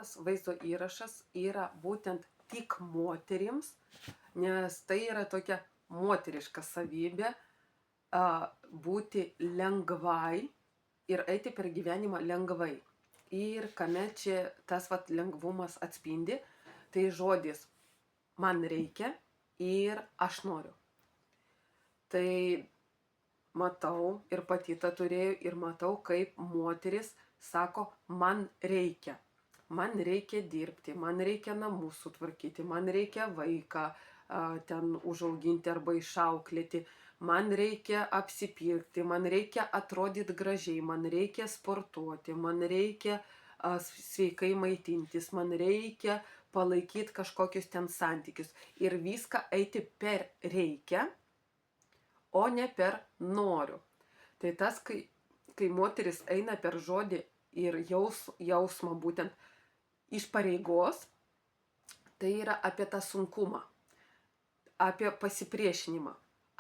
šitas vaizdo įrašas yra būtent tik moterims, nes tai yra tokia moteriška savybė būti lengvai ir eiti per gyvenimą lengvai. Ir kame čia tas lengvumas atspindi, tai žodis man reikia ir aš noriu. Tai matau ir pati tą turėjau ir matau, kaip moteris sako, man reikia. Man reikia dirbti, man reikia namus sutvarkyti, man reikia vaiką ten užauginti arba išauklėti, man reikia apsipirkti, man reikia atrodyti gražiai, man reikia sportuoti, man reikia sveikai maitintis, man reikia palaikyti kažkokius ten santykius ir viską eiti per reikia, o ne per noriu. Tai tas, kai moteris eina per žodį ir jausmą būtent iš pareigos, tai yra apie tą sunkumą, apie pasipriešinimą.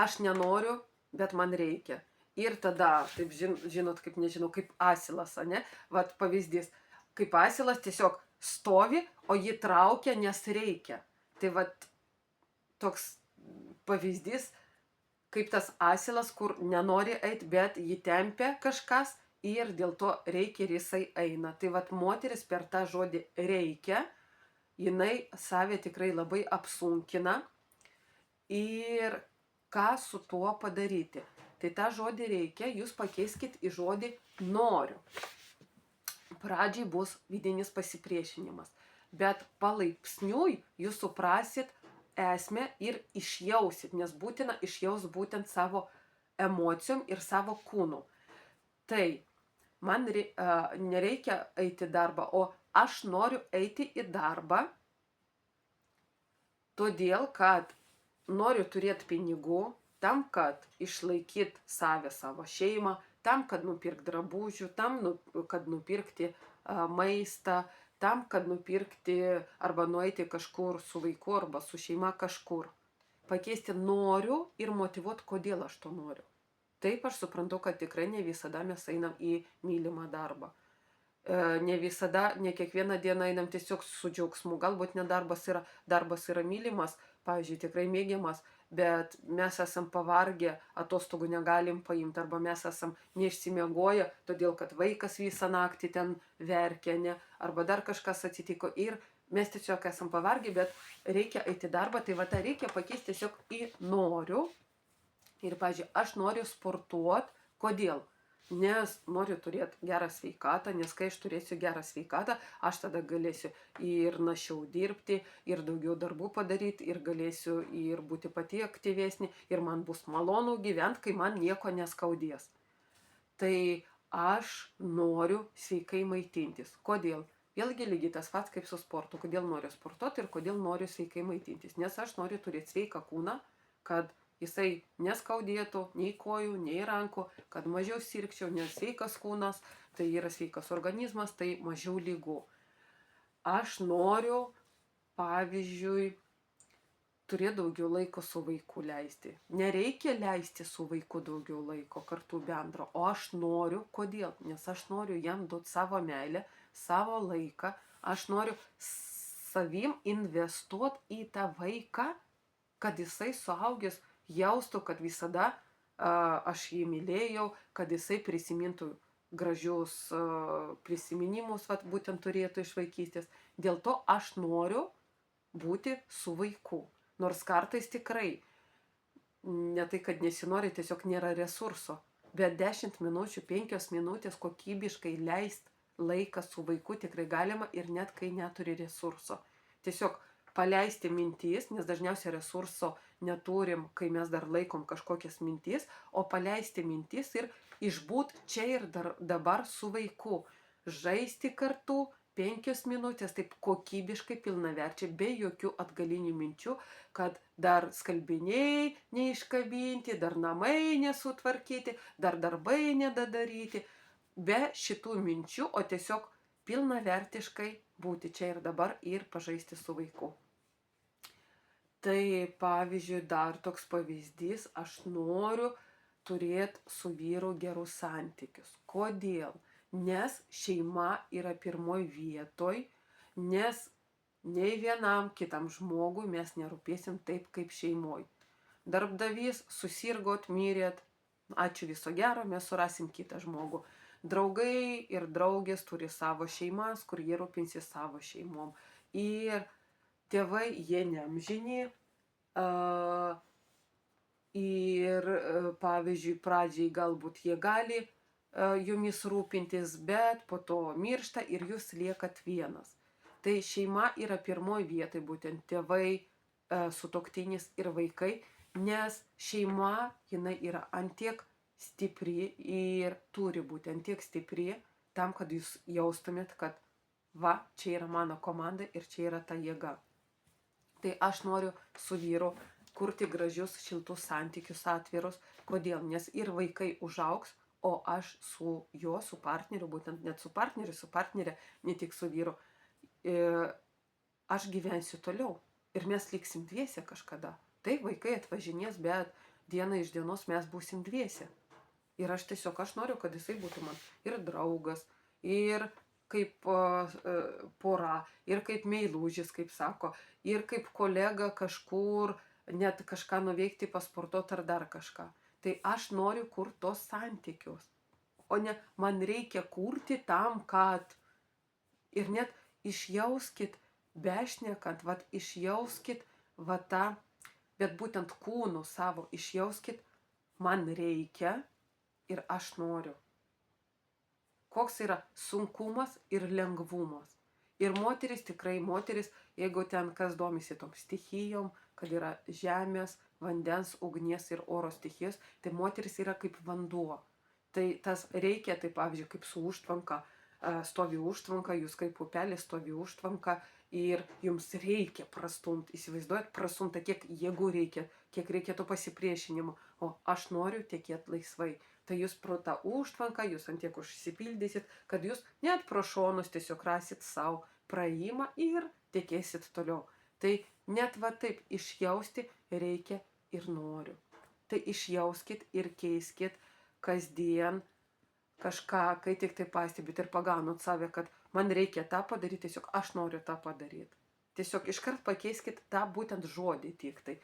Aš nenoriu, bet man reikia. Ir tada, taip žinot, kaip nežinau, kaip asilas, ne? Vat pavyzdys, kaip asilas tiesiog stovi, o jį traukia, nes reikia. Tai vat toks pavyzdys, kaip tas asilas, kur nenori eiti, bet jį tempia kažkas ir dėl to reikia ir jisai eina. Tai vat moteris per tą žodį reikia, jinai save tikrai labai apsunkina ir ką su tuo padaryti. Tai tą žodį reikia, jūs pakeiskit į žodį noriu. Pradžiai bus vidinis pasipriešinimas, bet palaipsniui jūs suprasit esmę ir išjausit, nes būtina išjaus būtent savo emocijom ir savo kūnu. Tai man nereikia eiti į darbą, o aš noriu eiti į darbą, todėl kad noriu turėti pinigų, tam, kad išlaikyt savo šeimą, tam, kad nupirkti drabužių, tam, kad nupirkti maistą, tam, kad nupirkti arba nueiti kažkur su vaiku arba su šeima kažkur. Pakeisti noriu ir motyvuoti, kodėl aš to noriu. Taip aš suprantu, kad tikrai ne visada mes einam į mylimą darbą. Ne visada, ne kiekvieną dieną einam tiesiog su džiaugsmu. Galbūt ne darbas yra mylimas, pavyzdžiui, tikrai mėgiamas, bet mes esam pavargę, atostogų negalim paimti, arba mes esam neišsimiegoję, todėl kad vaikas visą naktį ten verkia, ne, arba dar kažkas atsitiko ir mes tiesiog esam pavargę, bet reikia eiti į darbą, tai va tą reikia pakeisti tiesiog į noriu. Ir, pavyzdžiui, aš noriu sportuoti, kodėl? Nes noriu turėti gerą sveikatą, nes kai aš turėsiu gerą sveikatą, aš tada galėsiu ir našiau dirbti, ir daugiau darbų padaryti, ir galėsiu ir būti pati aktyvesnė, ir man bus malonu gyventi, kai man nieko neskaudės. Tai aš noriu sveikai maitintis. Kodėl? Vėlgi lygiai tas pats kaip su sportu. Kodėl noriu sportuoti ir kodėl noriu sveikai maitintis? Nes aš noriu turėti sveiką kūną, kad jisai neskaudėtų nei kojų, nei rankų, kad mažiau sirgčiau, nes sveikas kūnas, tai yra sveikas organizmas, tai mažiau ligų. Aš noriu, pavyzdžiui, turėti daugiau laiko su vaiku leisti. Nereikia leisti su vaiku daugiau laiko kartu bendro, o aš noriu, kodėl? Nes aš noriu jam duoti savo meilę, savo laiką, aš noriu savim investuoti į tą vaiką, kad jisai suaugęs jaustų, kad visada aš jį mylėjau, kad jisai prisimintų gražius prisiminimus, būtent turėtų iš vaikystės. Dėl to aš noriu būti su vaiku. Nors kartais tikrai, ne tai, kad nesinori, tiesiog nėra resurso, bet 10 minučių, 5 minutės kokybiškai leist laiką su vaiku tikrai galima ir net kai neturi resurso. Tiesiog paleisti mintis, nes dažniausiai resurso neturim, kai mes dar laikom kažkokias mintis, o paleisti mintis ir išbūt čia ir dabar su vaiku. Žaisti kartu 5 minutės, taip kokybiškai pilnaverčiai, be jokių atgalinių minčių, kad dar skalbiniai neiškabinti, dar namai nesutvarkyti, dar darbai nedadaryti. Be šitų minčių, o tiesiog pilnavertiškai būti čia ir dabar ir pažaisti su vaiku. Tai pavyzdžiui, dar toks pavyzdys, aš noriu turėti su vyru gerus santykius. Kodėl? Nes šeima yra pirmoj vietoj nes nei vienam kitam žmogui mes nerūpėsim taip kaip šeimoj. Darbdavys, susirgot, mirėt, ačiū, viso gero, mes surasim kitą žmogų. Draugai ir draugės turi savo šeimas, kur jie rūpinsis savo šeimom. Ir tėvai, jie neamžini. Ir pavyzdžiui, pradžiai galbūt jie gali jumis rūpintis, bet po to miršta ir jūs liekat vienas. Tai šeima yra pirmoji vietoj, būtent tėvai, sutuoktinis ir vaikai, nes šeima, jinai yra antiek stipri ir turi būti antiek stipri tam, kad jūs jaustumėt, kad va, čia yra mano komanda ir čia yra ta jėga. Tai aš noriu su vyru kurti gražius, šiltus santykius, atvirus. Kodėl? Nes ir vaikai užaugs, o aš su juo, su partneriu, būtent net su partneriu, su partnerė, ne tik su vyru, aš gyvensiu toliau. Ir mes liksim dviese kažkada. Taip, vaikai atvažinės, bet diena iš dienos mes būsim dviese. Ir aš noriu, kad jisai būtų man ir draugas, ir kaip pora, ir kaip meilužis, kaip sako, ir kaip kolega kažkur, net kažką nuveikti, pasportuoti ar dar kažką. Tai aš noriu kurti tos santykius. O ne man reikia kurti tam, kad ir net išjauskit, bešnekant, vat išjauskit, va tą, bet būtent kūnų savo išjauskit, man reikia ir aš noriu. Koks yra sunkumas ir lengvumas. Ir moteris, tikrai moteris, jeigu ten kas domisi tom stichijom, kad yra žemės, vandens, ugnies ir oro stichijos, tai moteris yra kaip vanduo. Tai tas reikia, tai pavyzdžiui, kaip su užtvanka, stovi užtvanka, jūs kaip upelė stovi užtvanka ir jums reikia prastumti, įsivaizduojat, prastumta, kiek jėgų reikia, kiek reikia to pasipriešinimo, o aš noriu tekėti laisvai. Tai jūs pro tą užtvanką, jūs antiek užsipildysit, kad jūs net pro šonus tiesiog rasit savo praėjimą ir tekėsit toliau. Tai net va taip išjausti reikia ir noriu. Tai išjauskit ir keiskit kasdien kažką, kai tik tai pastebit ir pagaunat save, kad man reikia tą padaryti, tiesiog aš noriu tą padaryti. Tiesiog iškart pakeiskit tą būtent žodį tik tai.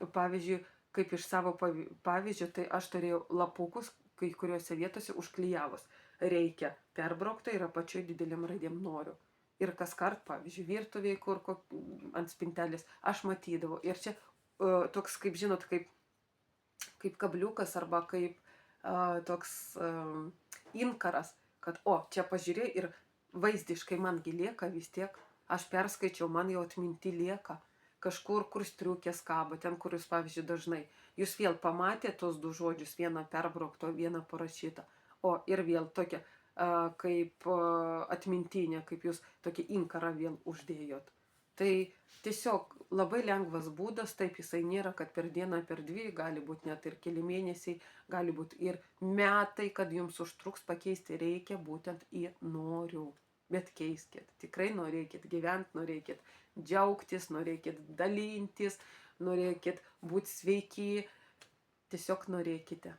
Pavyzdžiui, kaip iš savo pavyzdžio, tai aš turėjau lapukus kai kuriuose vietose užklijavus. Reikia perbraukta ir apačioj didelėm raidėm noriu. Ir kas kart, pavyzdžiui, virtuvėje, kur ant spintelės, aš matydavau. Ir čia toks, kaip žinot, kaip kabliukas arba kaip toks inkaras, kad čia pažiūrėjau ir vaizdiškai mangi lieka vis tiek. Aš perskaičiau, man jau atminti lieka. Kažkur, kur striukės kabo, ten, kur jūs, pavyzdžiui, dažnai. Jūs vėl pamatėte tos du žodžius, vieną perbraukto, vieną parašytą. O ir vėl tokia kaip atmintinė, kaip jūs tokį inkarą vėl uždėjot. Tai tiesiog labai lengvas būdas, taip jisai nėra, kad per dieną, per dvi, gali būti net ir keli mėnesiai, gali būti ir metai, kad jums užtruks pakeisti, reikia būtent į noriu. Bet keiskit, tikrai norėkit gyventi, norėkit džiaugtis, norėkit dalintis, norėkit būti sveiki, tiesiog norėkite.